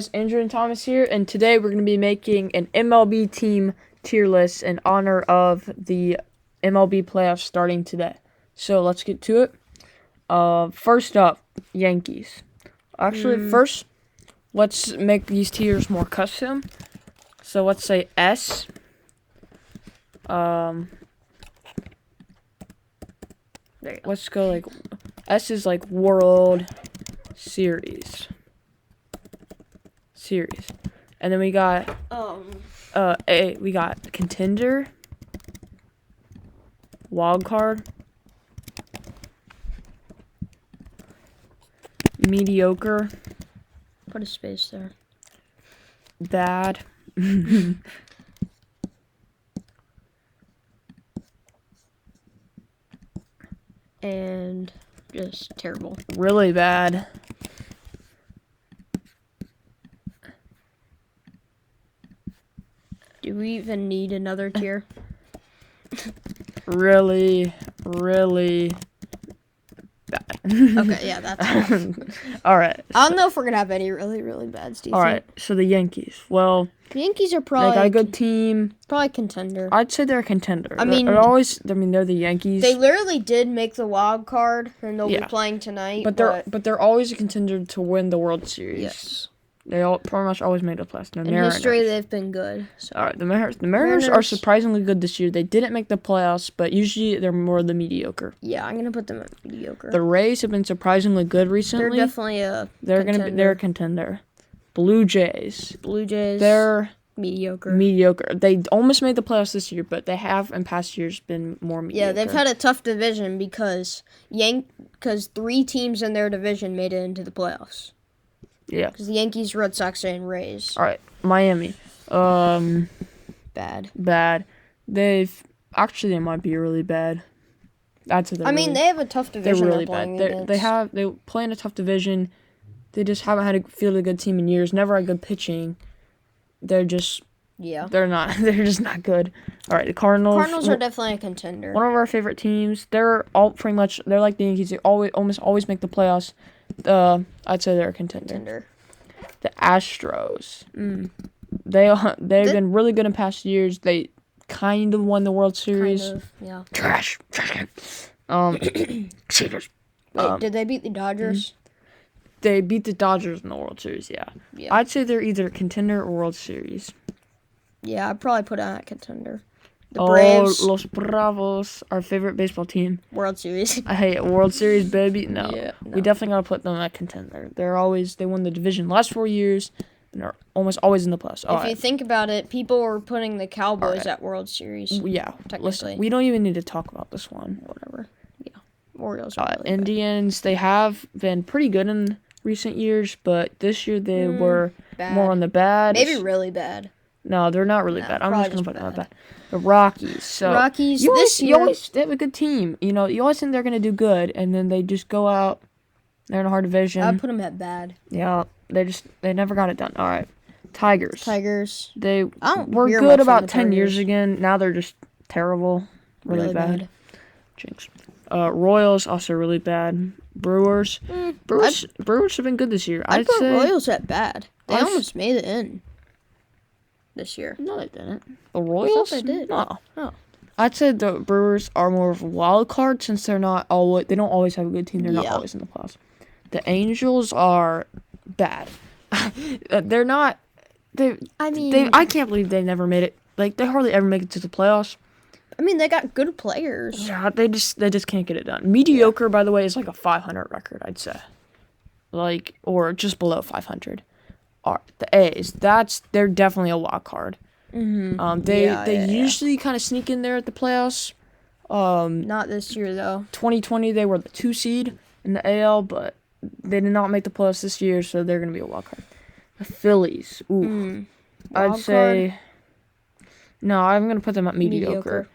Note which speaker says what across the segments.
Speaker 1: Andrew and Thomas here, and today we're going to be making an MLB team tier list in honor of the MLB Playoffs starting today. So let's get to it. First up, Yankees. Actually, first, let's make these tiers more custom. So let's say S. Let's go like S is like World Series. And then we got we got contender, wild card, mediocre,
Speaker 2: put a space there,
Speaker 1: bad,
Speaker 2: and just terrible,
Speaker 1: really bad,
Speaker 2: do we even need another tier?
Speaker 1: really bad.
Speaker 2: Okay, yeah, that's enough.
Speaker 1: All right.
Speaker 2: I don't know if we're gonna have any really bad, Steve.
Speaker 1: All right. So the Yankees. Well,
Speaker 2: the Yankees are probably
Speaker 1: they got a good team.
Speaker 2: Probably contender.
Speaker 1: I'd say they're a contender.
Speaker 2: I mean,
Speaker 1: they're the Yankees.
Speaker 2: They literally did make the wild card, and they'll be playing tonight.
Speaker 1: But they're always a contender to win the World Series.
Speaker 2: Yes.
Speaker 1: They pretty much always made the playoffs.
Speaker 2: In history, they've been good. So.
Speaker 1: All right, the Mariners are surprisingly good this year. They didn't make the playoffs, but usually they're more the mediocre.
Speaker 2: Yeah, I'm gonna put them at mediocre.
Speaker 1: The Rays have been surprisingly good recently.
Speaker 2: They're definitely
Speaker 1: they're a contender. Blue Jays. They're
Speaker 2: mediocre.
Speaker 1: They almost made the playoffs this year, but they have in past years been more mediocre.
Speaker 2: Yeah, they've had a tough division because 3 teams in their division made it into the playoffs.
Speaker 1: Yeah.
Speaker 2: Because the Yankees, Red Sox, and Rays.
Speaker 1: All right, Miami.
Speaker 2: Bad.
Speaker 1: They might be really bad.
Speaker 2: They have a tough division.
Speaker 1: They're really bad. They play in a tough division. They just haven't had a good team in years. Never had good pitching. They're just They're just not good. All right, the Cardinals.
Speaker 2: Cardinals are definitely a contender.
Speaker 1: One of our favorite teams. They're like the Yankees. They almost always make the playoffs. I'd say they're a contender. The Astros. They've been really good in past years. They kind of won the World Series.
Speaker 2: Kind of, yeah.
Speaker 1: Trash. Cheaters.
Speaker 2: Wait, did they beat the Dodgers?
Speaker 1: They beat the Dodgers in the World Series. Yeah. I'd say they're either a contender or World Series.
Speaker 2: Yeah, I'd probably put out a contender. The Braves.
Speaker 1: Los Bravos, our favorite baseball team.
Speaker 2: World Series.
Speaker 1: I hate World Series, baby. No.
Speaker 2: Yeah,
Speaker 1: We definitely got to put them at contender. They won the division the last 4 years, and they're almost always in the playoffs.
Speaker 2: If you think about it, people were putting the Cowboys at World Series.
Speaker 1: Yeah.
Speaker 2: Technically.
Speaker 1: Listen, we don't even need to talk about this one.
Speaker 2: Whatever. Yeah. Orioles.
Speaker 1: Indians, they have been pretty good in recent years, but this year they were more on the bad.
Speaker 2: Maybe really bad.
Speaker 1: No, they're not really bad. I'm just going to put them bad. The Rockies.
Speaker 2: They have
Speaker 1: a good team. You always think they're going to do good, and then they just go out. They're in a hard division.
Speaker 2: I'd put them at bad.
Speaker 1: Yeah, they never got it done. All right. Tigers. They were good about 10 years ago. Now they're just terrible. Really bad. Jinx. Royals, also really bad. Brewers. Brewers have been good this year.
Speaker 2: I'd put Royals at bad. They almost made it in this year.
Speaker 1: No, they didn't. The Royals?
Speaker 2: I thought they did.
Speaker 1: No.
Speaker 2: Oh.
Speaker 1: I'd say the Brewers are more of a wild card since they don't always have a good team. They're not always in the playoffs. The Angels are bad. They're not. I can't believe they never made it. Like, they hardly ever make it to the playoffs.
Speaker 2: They got good players.
Speaker 1: Yeah, they just can't get it done. Mediocre, by the way, is like a 500 record, I'd say. Or just below 500. All right, the A's. They're definitely a wild card.
Speaker 2: Mm-hmm.
Speaker 1: They usually kind of sneak in there at the playoffs.
Speaker 2: Not this year though.
Speaker 1: 2020 they were the 2 seed in the AL, but they did not make the playoffs this year, so they're gonna be a wild card. The Phillies. Ooh. I'd say. No, I'm gonna put them at mediocre.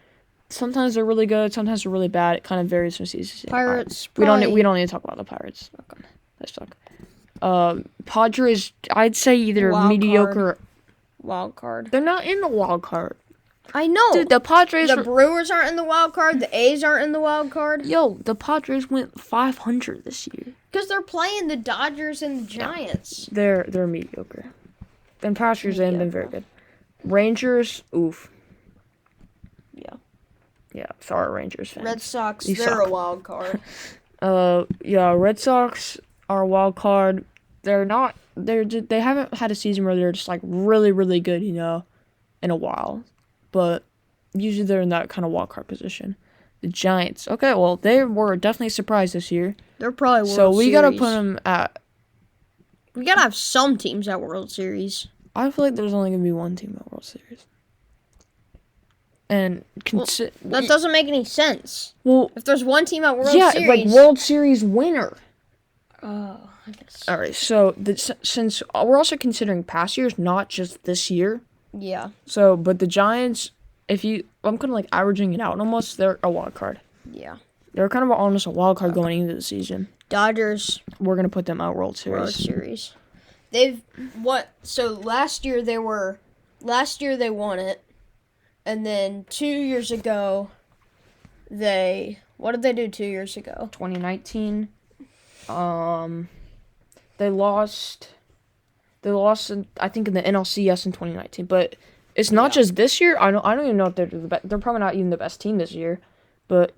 Speaker 1: Sometimes they're really good, sometimes they're really bad. It kind of varies from season to season.
Speaker 2: Pirates.
Speaker 1: We don't need to talk about the Pirates. They suck. Padres, I'd say either mediocre.
Speaker 2: Wild card.
Speaker 1: They're not in the wild card.
Speaker 2: I know.
Speaker 1: Dude, the Padres.
Speaker 2: The Brewers aren't in the wild card. The A's aren't in the wild card.
Speaker 1: Yo, the Padres went 500 this year.
Speaker 2: Because they're playing the Dodgers and the Giants.
Speaker 1: They're mediocre. And past years they haven't been very good. Rangers, oof. Yeah, sorry, Rangers fans.
Speaker 2: Red Sox,
Speaker 1: You
Speaker 2: they're
Speaker 1: suck.
Speaker 2: a wild card.
Speaker 1: Red Sox are a wild card. They haven't had a season where they're just like really, really good, in a while. But usually they're in that kind of wild card position. The Giants, okay, well, they were definitely a surprise this year.
Speaker 2: They're probably World
Speaker 1: So we
Speaker 2: Series.
Speaker 1: gotta put them at.
Speaker 2: We gotta have some teams at World Series.
Speaker 1: I feel like there's only gonna be one team at World Series. And
Speaker 2: That doesn't make any sense.
Speaker 1: well,
Speaker 2: If there's one team at World Series,
Speaker 1: like World Series winner.
Speaker 2: Oh, I guess.
Speaker 1: All right, so since we're also considering past years, not just this year.
Speaker 2: Yeah.
Speaker 1: So, but the Giants, I'm kind of like averaging it out almost, they're a wild card.
Speaker 2: Yeah.
Speaker 1: They're kind of almost a wild card going into the season.
Speaker 2: Dodgers.
Speaker 1: We're gonna put them out World Series.
Speaker 2: World Series. They've So last year they won it, and then 2 years ago, what did they do 2 years ago?
Speaker 1: 2019. They lost. I think in the NLCS in 2019, but it's not just this year. I don't even know if they're the best. They're probably not even the best team this year, but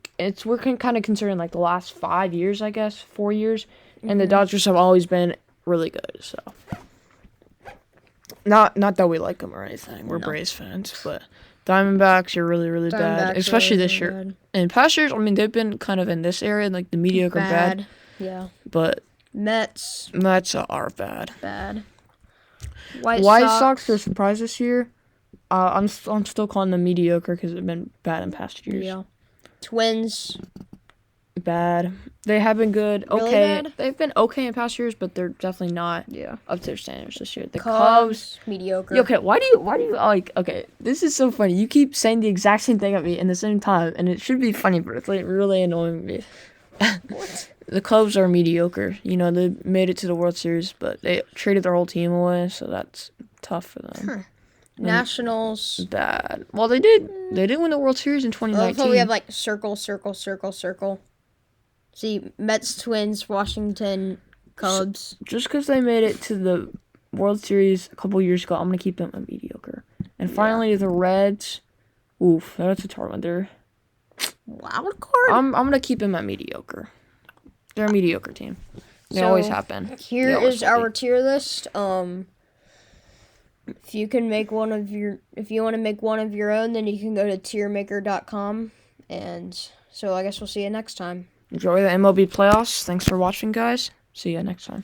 Speaker 1: we're kind of considering like the last 5 years, I guess, 4 years, and the Dodgers have always been really good. So, not that we like them or anything. We're Braves fans, but Diamondbacks are really, really bad,
Speaker 2: Diamondbacks
Speaker 1: especially
Speaker 2: are really
Speaker 1: this year.
Speaker 2: bad.
Speaker 1: In past years, I mean, they've been kind of in this area, like the mediocre bad,
Speaker 2: Yeah.
Speaker 1: but
Speaker 2: Mets.
Speaker 1: Mets are bad.
Speaker 2: Bad.
Speaker 1: White Sox are surprised this year. I'm still calling them mediocre because they've been bad in past years.
Speaker 2: Yeah. Twins.
Speaker 1: Bad. They have been good.
Speaker 2: Really
Speaker 1: Okay.
Speaker 2: bad?
Speaker 1: They've been okay in past years, but they're definitely not
Speaker 2: Yeah.
Speaker 1: up to their standards this year. The
Speaker 2: Cubs. Mediocre.
Speaker 1: Yeah, okay, why do you like, okay, this is so funny. You keep saying the exact same thing at me in the same time, and it should be funny, but it's like really annoying me.
Speaker 2: What?
Speaker 1: The Cubs are mediocre. They made it to the World Series, but they traded their whole team away, so that's tough for them.
Speaker 2: Nationals.
Speaker 1: Bad. Well, they did win the World Series in
Speaker 2: I
Speaker 1: 2019.
Speaker 2: love how we have like circle, circle, circle, circle. See, Mets, Twins, Washington, Cubs.
Speaker 1: Just because they made it to the World Series a couple years ago, I'm going to keep them at mediocre. And finally, the Reds. Oof, that's a tough one. They're
Speaker 2: Wild card?
Speaker 1: I'm going to keep them at mediocre. They're a mediocre team. They
Speaker 2: So,
Speaker 1: always have been.
Speaker 2: Here
Speaker 1: They always
Speaker 2: is
Speaker 1: will
Speaker 2: our
Speaker 1: be.
Speaker 2: tier list. If you want to make one of your own, then you can go to tiermaker.com. And so I guess we'll see you next time.
Speaker 1: Enjoy the MLB playoffs. Thanks for watching, guys. See you next time.